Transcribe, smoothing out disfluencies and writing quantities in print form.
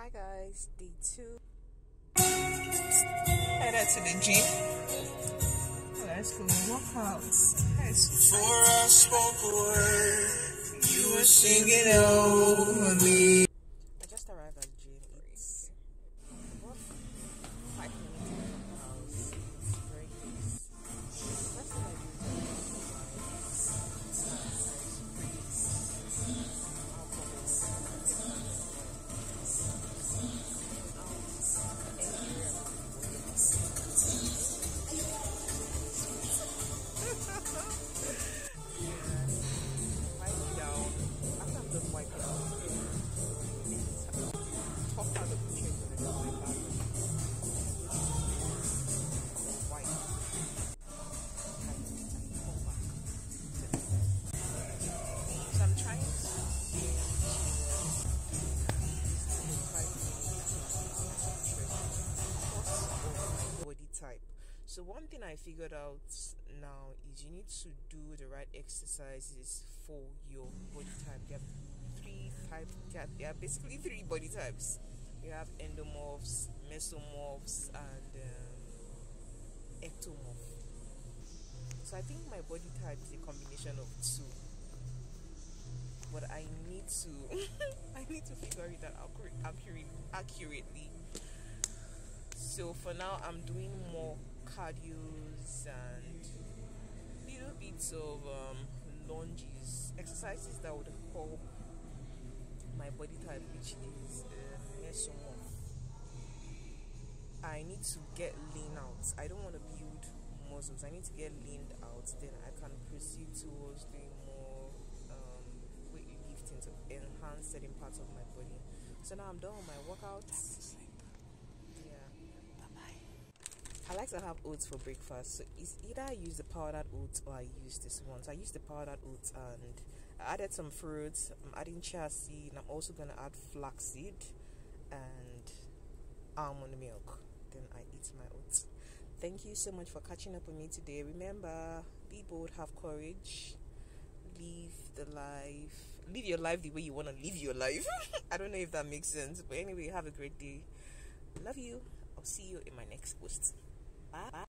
Hi guys, day 2. Headed to the gym. Let's go work out. Before I spoke a word, you were singing over me. I just arrived at the gym. It's about 5 minutes away from the house. It's very close. The first thing I do is So one thing I figured out now is you need to do the right exercises for your body type. There are there are basically 3 body types. You have endomorphs, mesomorphs, and ectomorph. So I think my body type is a combination of 2. But I need to I need to figure it out accurately. So for now I'm doing more cardios and little bits of lunges, exercises that would help my body type, which is mesomorph. I need to get lean out. I don't want to build muscles. I need to get leaned out. Then I can proceed towards doing more weightlifting to enhance certain parts of my body. So now I'm done with my workouts. I like to have oats for breakfast, so it's either I use the powdered oats or I use this one. So I use the powdered oats and I added some fruits. I'm adding chia seed and I'm also going to add flaxseed and almond milk. Then I eat my oats. Thank you so much for catching up with me today. Remember, be bold, have courage, live your life the way you want to live your life. I don't know if that makes sense, but anyway, have a great day. Love you. I'll see you in my next post. Bye.